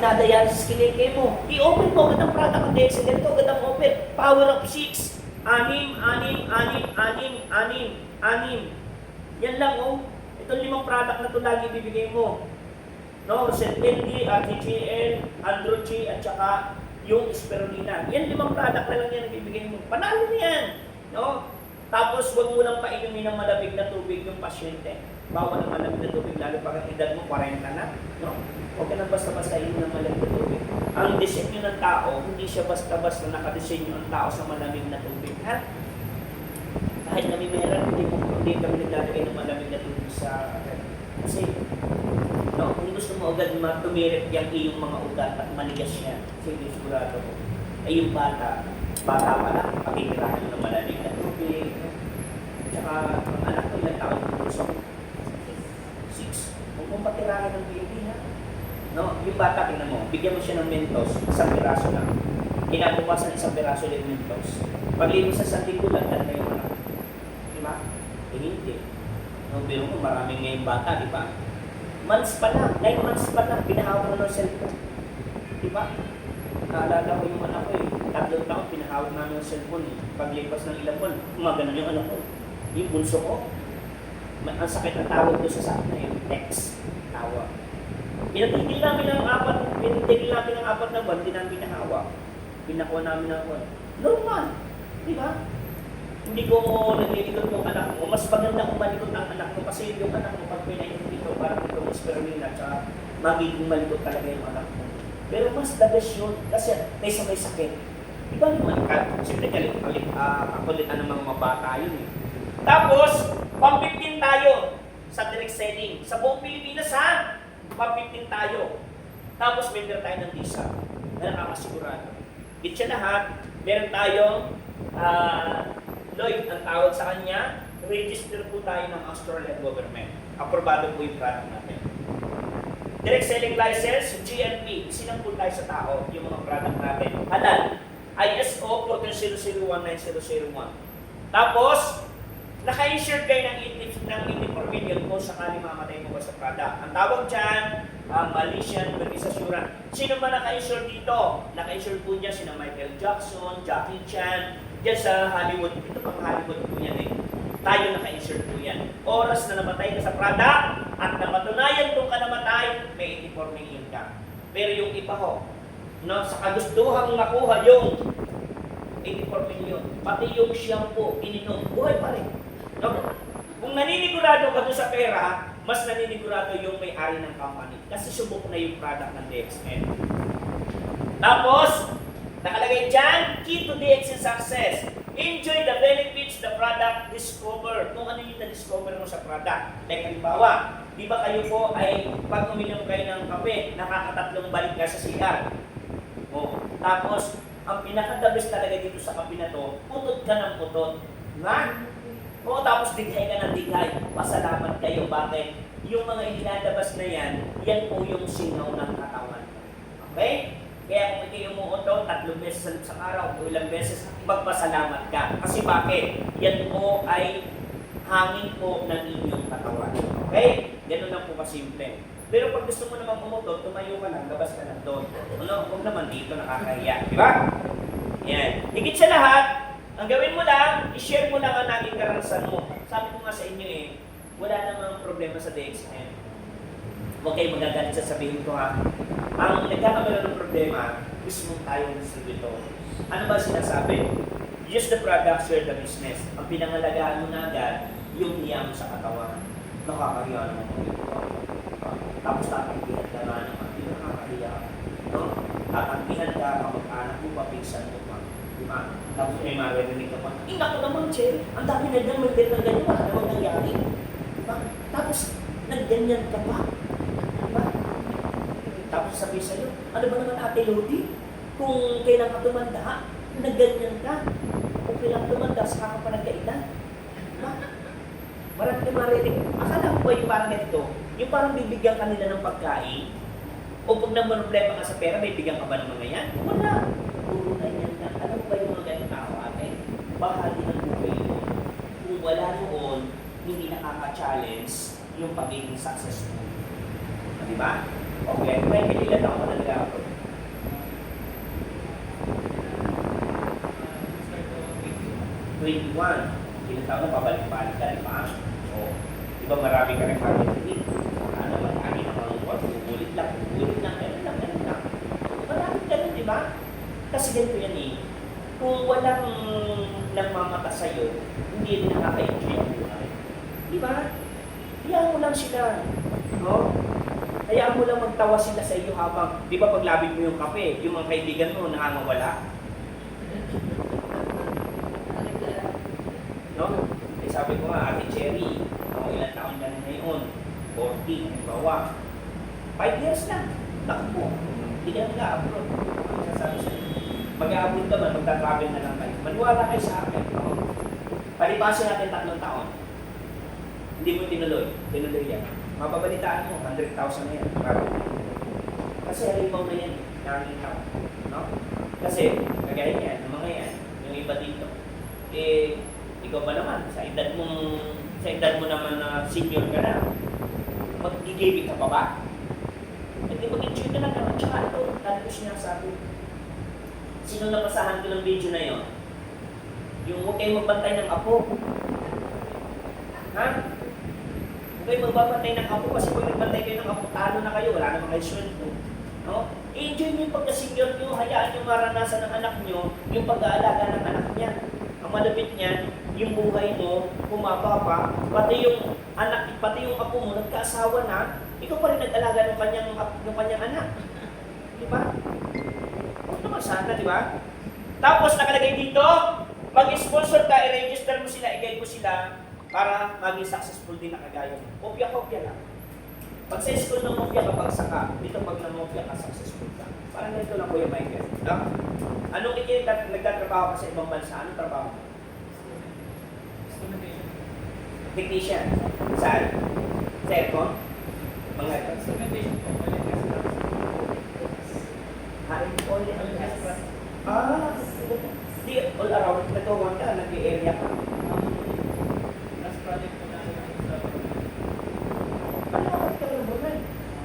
na-dialysis kinike mo. I-open mo agad ang product ng DXN. Ganito agad ang open. Power of 6. 6. Yan lang oh. Itong 5 product na ito lagi bibigay mo. No, ZLD, TGL, Androgy, at saka yung Spirulina. Yan 5 product na lang yan na bibigay mo. Panalo na yan. No? Tapos huwag mo lang painumin ng malamig na tubig yung pasyente. Bawal ng malamig na tubig, lalo pag ang edad mo 40 na. No? Huwag ka nang basta-basta inom ng malamig na tubig. Ang disenyo ng tao, hindi siya basta-basta nakadesenyo ang tao sa malamig na tubig. Ha? Kahit kami meron, hindi kami naglalagay ng malamig na tubig sa kasi no, kung gusto mo agad tumirik yung iyong mga ugat at maligas yan, sige sigurado ko. Ay yung bata pa lang, pakikirahan mo ng malamig na tubig. Tsaka ang anak ko ilang taon ng gusto. 6. Huwag mong patirahan ng baby ha. No, yung bata, tingnan mo, bigyan mo siya ng Mentos, 1 piraso lang. Kinabukasan 1 piraso ng Mentos. Paglibo sa 1 linggo lang, na yung anak. Diba? Hindi. No, pero mo, maraming ngayong bata, diba? Months pa lang, 9 months pa lang, pinahawak mo ng cellphone. Diba? Naalala ko yung anak ko eh. 3 taon, pinahawak namin ng cellphone eh. Paglipas ng ilang buwan, umagana yung anak ko. Yung bunso ko, ang sakit ang tawag doon sa sakit na yun, text, tawag. Pinatigil namin ng 4 na buwan, hindi namin pinahawak. Pinakuha namin ng buwan. Normal, di ba? Hindi ko naglilikot yung anak mo. Mas maganda kung malikot ang anak mo kasi yung anak mo pag pinaikot dito, parang itong Spirulina, tsaka magiging malikot talaga yung anak mo. Pero mas the best yun kasi may sakit. Di ba naman? Siyempre kakulitan ng mga bata yun eh. Tapos, pang-15 tayo sa direct selling. Sa buong Pilipinas ha, pang-15 tayo. Tapos, member tayo ng DISA na nakakasigurado. It siya lahat, meron tayong Lloyd, ang tawag sa kanya, register po tayo ng Australian government. Aprobado po yung product natin. Direct selling license, GNP, isinampul tayo sa tao, yung mga product natin. Halal, ISO 140019001. Tapos, naka-insure kayo ng 84 million kung sakali mamatay mo ba sa product. Ang tawag dyan, Malaysian Business Assurance. Sino ba naka-insure dito? Naka-insure po dyan sina Michael Jackson, Jackie Chan, dyan sa Hollywood. Ito pang Hollywood po yan eh. Tayo naka-insure po yan. Oras na namatay ka sa product at napatunayan kung ka namatay, may 84 million ka. Pero yung iba ho, no, sa kagustuhang makuha yung 84 million, pati yung shampoo, ininom, buhay pa rin. No? Kung naninigurado ka doon sa pera, mas naninigurado yung may-ari ng company kasi subok na yung product ng DXN. Tapos, nakalagay dyan, key to DXN success. Enjoy the benefits the product discover. Kung ano yung na-discover mo sa product. Like halimbawa, di ba kayo po ay pag uminom kayo ng kape, nakakatatlong balik ka sa CR. O, tapos, ang pinaka-the best talaga dito sa kape na to, putot ka ng putot. Nga? O, tapos dighay ka ng dighay. Pasalamat kayo. Bakit? Yung mga inilalabas na yan, yan po yung singaw ng katawan. Okay? Kaya kung ikaw umuuto, 3 beses sa araw o ilang beses, magpasalamat ka. Kasi bakit? Yan po ay hangin po ng inyong katawan. Okay? Ganun lang po kasimple. Pero pag gusto mo naman umutot, tumayo ka lang, labas ka lang doon. Ano? Huwag naman dito, nakakahiya. Di ba? Yan. Higit sa lahat, ang gawin mo lang, i-share mo lang ang naging karanasan mo. Sabi ko nga sa inyo eh, wala namang problema sa DXN. Huwag kayo magagalit sa sabihin ko ha. Ang nagkakaroon ng problema, mismo tayong distributor. Ano ba sinasabi? Use the product, share the business. Ang pinangalagaan mo na agad, yung niya mo sa katawan. Nakakahiya naman mo ito. Tapos tatanggihan ka na naman, hindi nakakahiya. No? Tatanggihan ka, kamag-anak mo, papinsan mo pa. Diba? Tapos may maririnig ka pa, naku naman, Che, ang dami na dyan, may ganyan ganyan, wala namang nangyari. Diba? Tapos, nagganyan ka pa. Diba? Tapos sabi sa'yo, ano ba naman Ate Lodi? Kung kailan ka tumanda, nagganyan ka. Kung kailan tumanda, saka ka pa nagkaitan. Diba? Marami ka maririnig. Akala ko ba yung parang ganito? Yung parang bibigyan ka nila ng pagkain? O pag problema ka sa pera, may bigyan ka ba ng mga yan? Wala. Puro na yan na. Alam ba yung mga ganito tao, ate? Bahagi ng buhay yun. Kung wala noon, hindi nakaka-challenge yung pagiging successful. Diba? Okay, may kailan ako na nag-approach. 2021, ilang taon na pabalik-balik ka, di ba? O, di ba marami ka rin family? Ano naman, ani ng mga uwan, ulit lang, ganun lang. Marami ka rin, di ba? Kasi ganito yan eh. Kung walang nagmamata sa'yo, hindi rin nakaka-enjoy ang buhay. Di ba? Hayaan mo lang sila. No? Hayaan mo lang magtawa sila sa iyo habang, di ba paglabig mo yung kape, yung mga kaibigan mo nangangawala? No? Eh, sabi ko nga, Ate Cherry, ilang taon ka na ngayon? 40, halimbawa. 5 years lang. Takbo. Hindi ka nag-a-abroad. Ano sasabi sa'yo? Mag-a-abroad ka man, magta-travel na lang kayo. Maniwala kayo sa akin. No? Palipasin natin 3 taon. Hindi mo tinuloy yan. Mapabalitaan mo, 100,000 na yan. Kasi halimaw na yan, nakikita ko. No? Kasi, kagaya yan, ng mga yan, yung iba dito, eh, ikaw ba naman, sa edad mo naman na senior ka na, mag-gigibig ka pa ba? Hindi mag-enjoy ka lang naman. Tsaka ito, dati ko sinasabi, sino napasahan ko ng video na yon? Yung huwag kayong magbantay ng apo. Ha? Huwag kayong magbabantay ng apo kasi pag nagbantay kayo ng apo, talo na kayo, wala naman kayo sweldo. No? I-enjoy nyo yung pagka-senior nyo, hayaan nyo maranasan ng anak nyo, yung pag-aalaga ng anak niya. Ang malapit niyan, yung buhay mo, humaba pa, pati yung anak, pati yung apo mo, nagkaasawa na, ikaw pa rin nag-alaga ng kanyang anak. Di ba? Huwag naman sana, di ba? Tapos nakalagay dito, mag-sponsor ka, i-register mo sila, i-guide mo sila para maging successful din na kagaya mo. Kopya-kopya lang. Pag sa school ng mopya ka, pagsa ka, dito pag namopya ka, successful ka. Parang ganito lang Kuya Michael. No? Anong nagtatrabaho ka sa ibang bansa? Anong trabaho mo? Technician. Saan? Sa aircon? Mga instrumentation po. Only ang di all around, nagkawan ka, nag-area ka.